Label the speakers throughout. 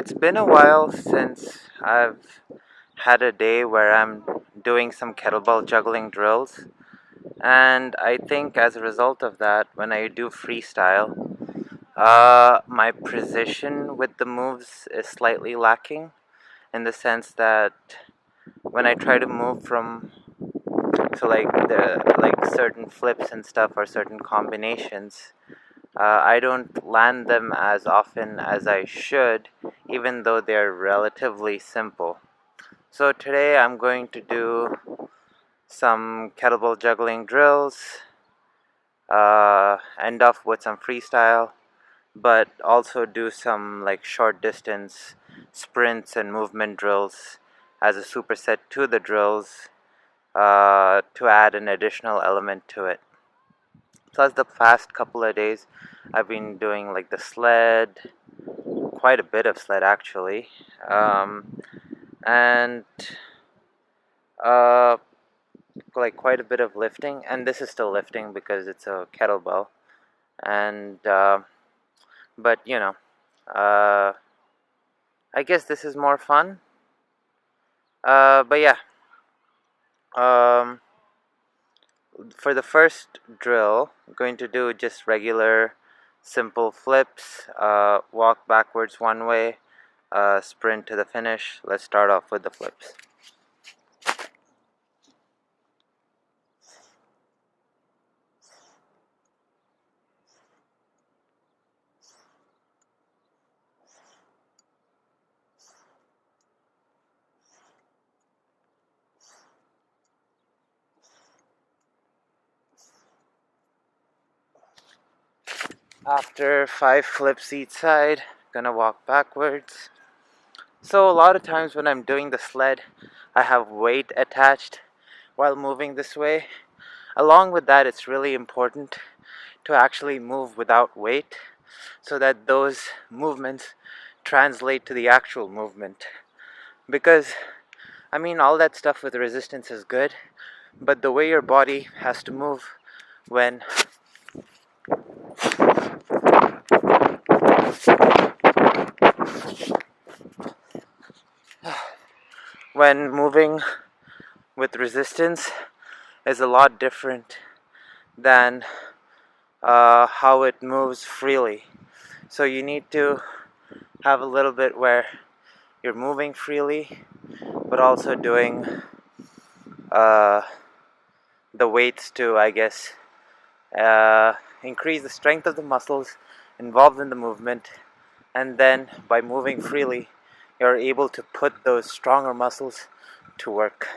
Speaker 1: It's been a while since I've had a day where I'm doing some kettlebell juggling drills, and I think as a result of that, when I do freestyle, my precision with the moves is slightly lacking in the sense that when I try to move from like certain flips and stuff or certain combinations, I don't land them as often as I should, even though they're relatively simple. So today I'm going to do some kettlebell juggling drills, end off with some freestyle, but also do some like short distance sprints and movement drills as a superset to the drills to add an additional element to it. Plus, the past couple of days, I've been doing like the sled, quite a bit of sled actually, and uh, like quite a bit of lifting. And this is still lifting because it's a kettlebell. And but uh, I guess this is more fun. But yeah, um, for the first drill, I'm going to do just regular simple flips, walk backwards one way, sprint to the finish. Let's start off with the flips. After 5 flips each side, gonna walk backwards. So a lot of times when I'm doing the sled, I have weight attached while moving this way. Along with that, it's really important to actually move without weight so that those movements translate to the actual movement. Because, I mean, all that stuff with resistance is good, but the way your body has to move when moving with resistance is a lot different than how it moves freely. So you need to have a little bit where you're moving freely, but also doing uh, the weights to, I guess, increase the strength of the muscles involved in the movement, and then by moving freely, you're able to put those stronger muscles to work.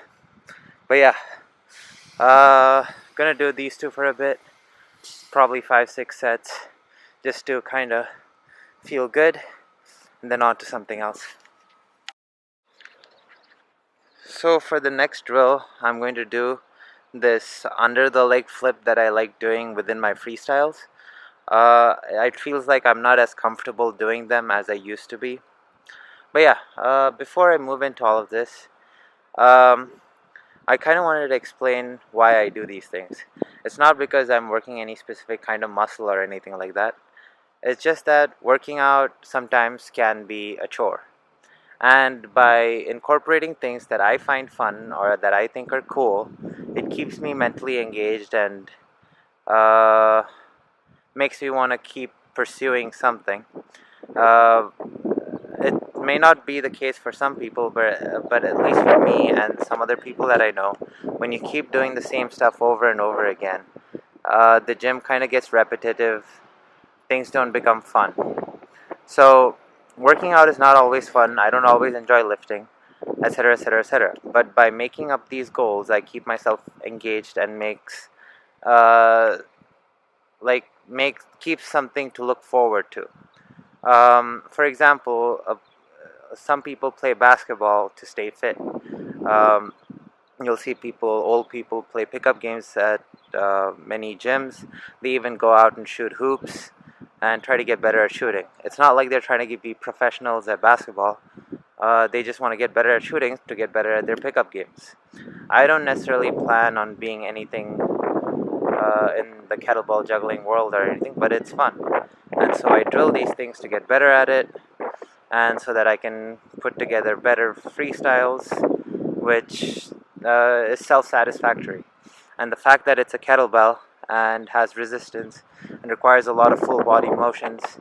Speaker 1: But yeah, gonna do these two for a bit, probably 5-6 sets, just to kind of feel good, and then on to something else. So for the next drill, I'm going to do this under the leg flip that I like doing within my freestyles. It feels like I'm not as comfortable doing them as I used to be. But yeah, before I move into all of this, um, I kind of wanted to explain why I do these things. It's not because I'm working any specific kind of muscle or anything like that. It's just that working out sometimes can be a chore. And by incorporating things that I find fun or that I think are cool, it keeps me mentally engaged and uh, makes me want to keep pursuing something. Uh, it may not be the case for some people, but at least for me and some other people that I know, when you keep doing the same stuff over and over again, the gym kind of gets repetitive. Things don't become fun. So working out is not always fun. I don't always enjoy lifting, etc., etc., etc. But by making up these goals, I keep myself engaged and uh, keeps something to look forward to. For example, some people play basketball to stay fit. Um, you'll see old people play pickup games at many gyms. They even go out and shoot hoops and try to get better at shooting. It's not like they're trying to be professionals at basketball. They just want to get better at shooting to get better at their pickup games. I don't necessarily plan on being anything in the kettlebell juggling world or anything, but it's fun. And so I drill these things to get better at it, and so that I can put together better freestyles, which is self-satisfactory. And the fact that it's a kettlebell and has resistance and requires a lot of full body motions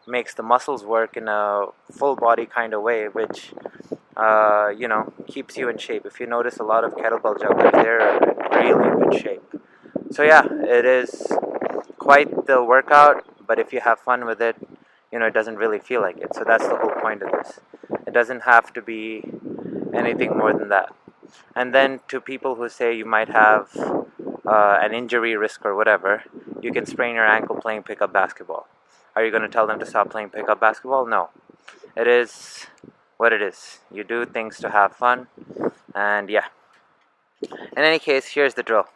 Speaker 1: makes the muscles work in a full body kind of way, which keeps you in shape. If you notice, a lot of kettlebell jugglers, they're in really good shape. So yeah, it is quite the workout, but if you have fun with it, it doesn't really feel like it. So that's the whole point of this. It doesn't have to be anything more than that. And then to people who say you might have an injury risk or whatever, you can sprain your ankle playing pickup basketball. Are you going to tell them to stop playing pickup basketball? No. It is what it is. You do things to have fun, and yeah. In any case, here's the drill.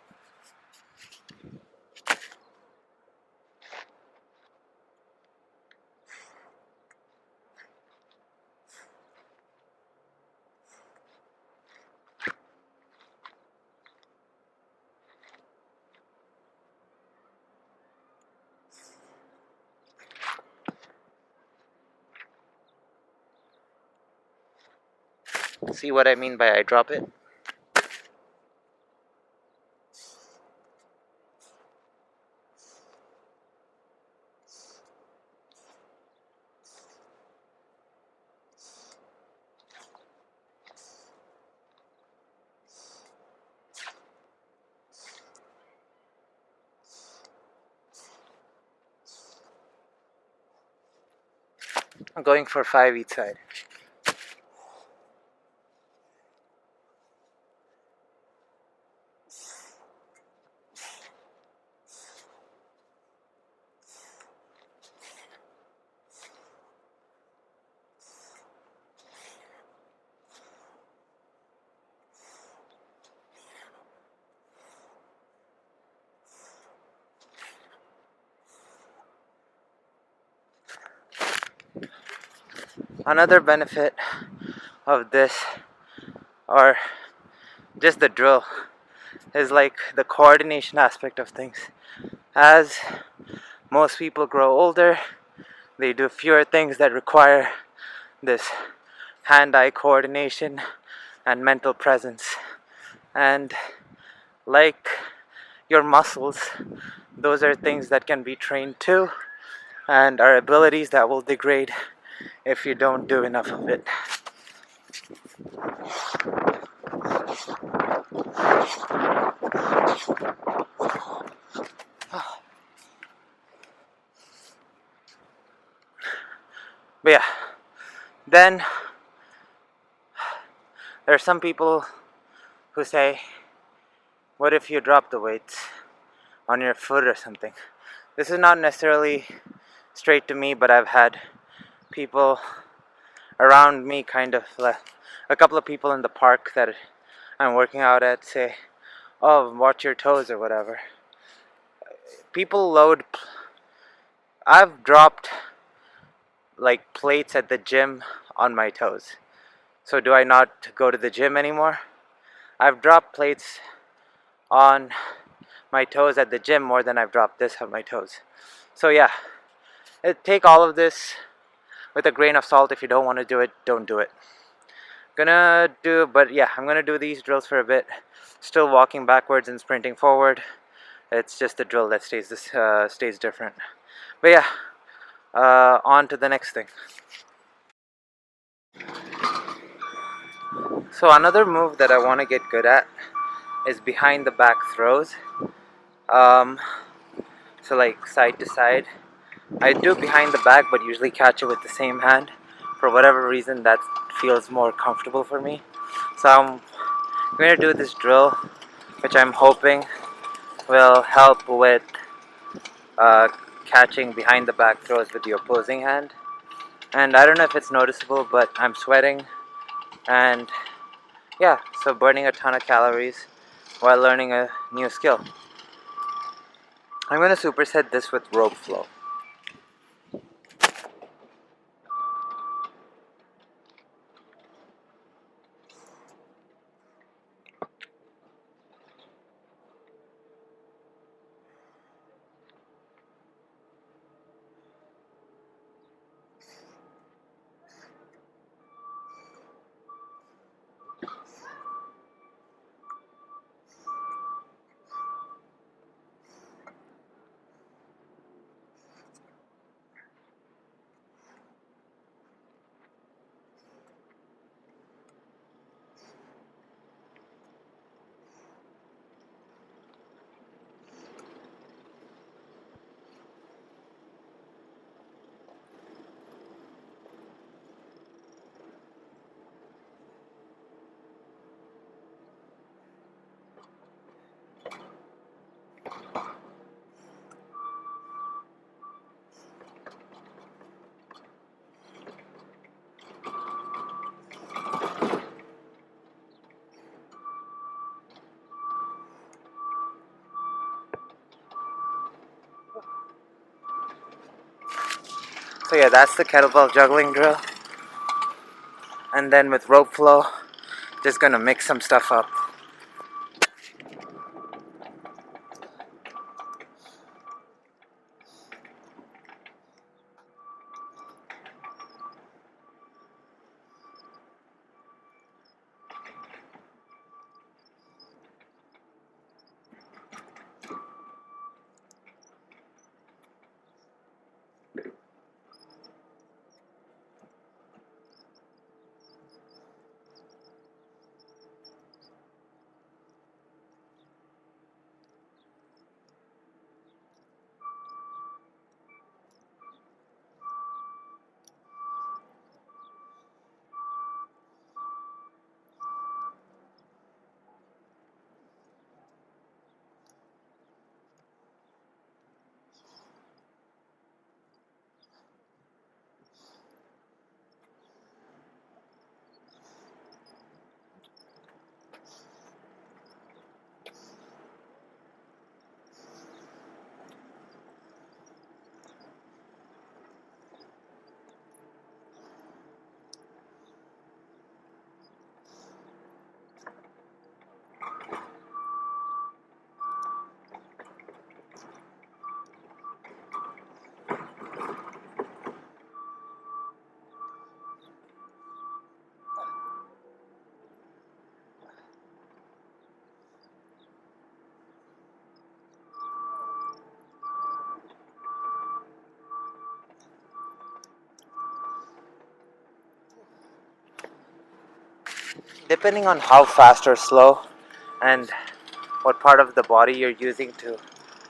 Speaker 1: See what I mean by I drop it? I'm going for 5 each side. Another benefit of this, or just the drill, is like the coordination aspect of things. As most people grow older, they do fewer things that require this hand-eye coordination and mental presence. And like your muscles, those are things that can be trained too, and are abilities that will degrade if you don't do enough of it. But yeah, then there are some people who say, what if you drop the weights on your foot or something? This is not necessarily straight to me, but I've had people around me, kind of a couple of people in the park that I'm working out at, say, oh, watch your toes or whatever. People load. I've dropped like plates at the gym on my toes. So do I not go to the gym anymore? I've dropped plates on my toes at the gym more than I've dropped this on my toes. So yeah, take all of this with a grain of salt. If you don't want to do it, don't do it. I'm gonna do these drills for a bit. Still walking backwards and sprinting forward. It's just the drill that stays different. But yeah, on to the next thing. So another move that I want to get good at is behind the back throws. Um, so like side to side. I do behind the back, but usually catch it with the same hand. For whatever reason, that feels more comfortable for me. So I'm going to do this drill, which I'm hoping will help with uh, catching behind the back throws with the opposing hand. And I don't know if it's noticeable, but I'm sweating, and yeah, so burning a ton of calories while learning a new skill. I'm going to superset this with rope flow. So yeah, that's the kettlebell juggling drill. And then with rope flow, just gonna mix some stuff up. Depending on how fast or slow and what part of the body you're using to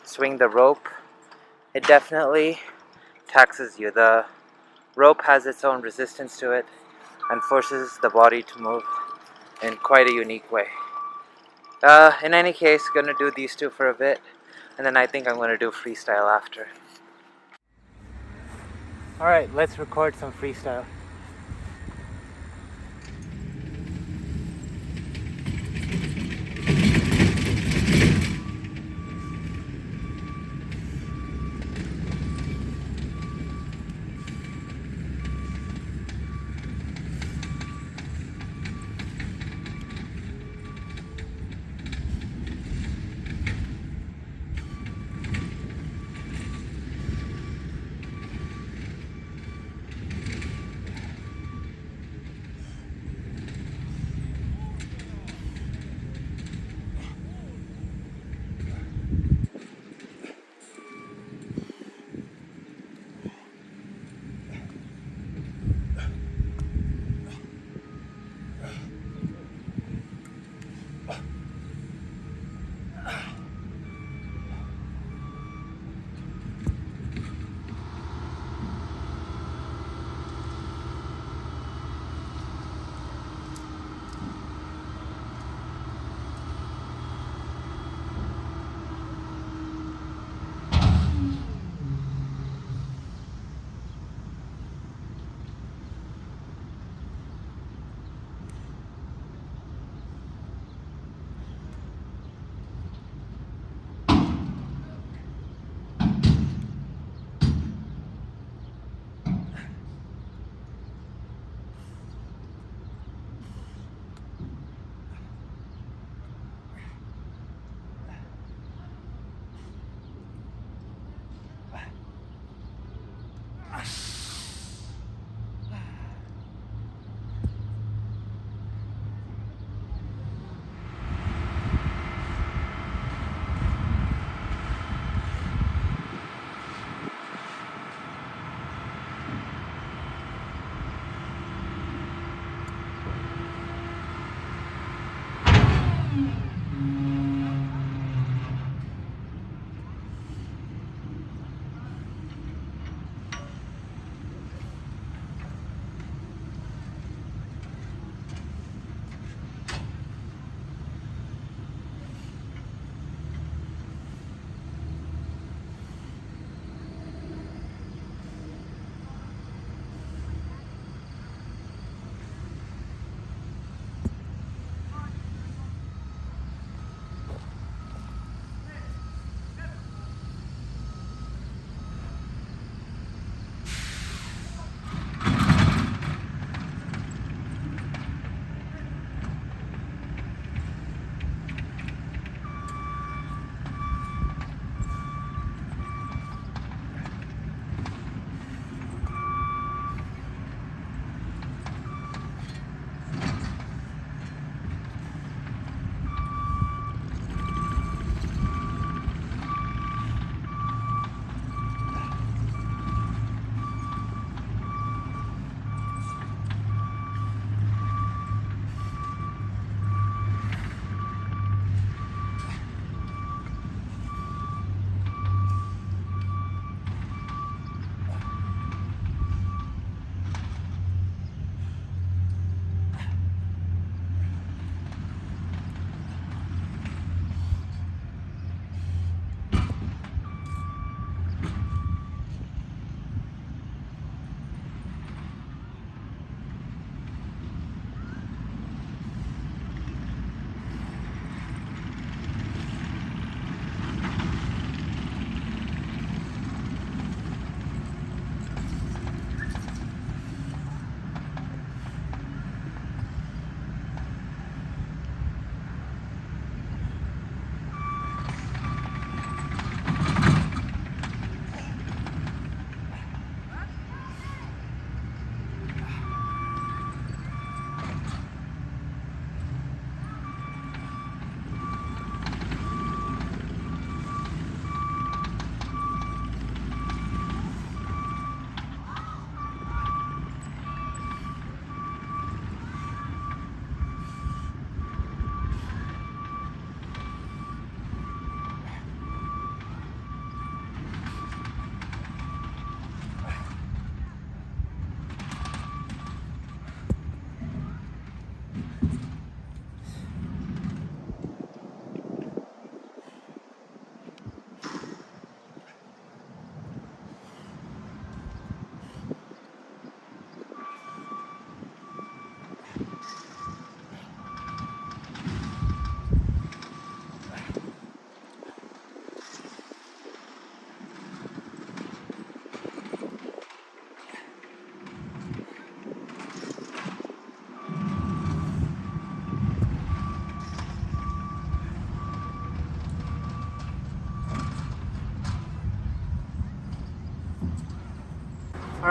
Speaker 1: swing the rope, it definitely taxes you. The rope has its own resistance to it and forces the body to move in quite a unique way. In any case, gonna do these two for a bit, and then I think I'm gonna do freestyle after. Alright, let's record some freestyle.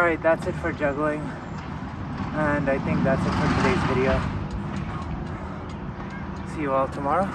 Speaker 1: Alright, that's it for juggling. And I think that's it for today's video. See you all tomorrow.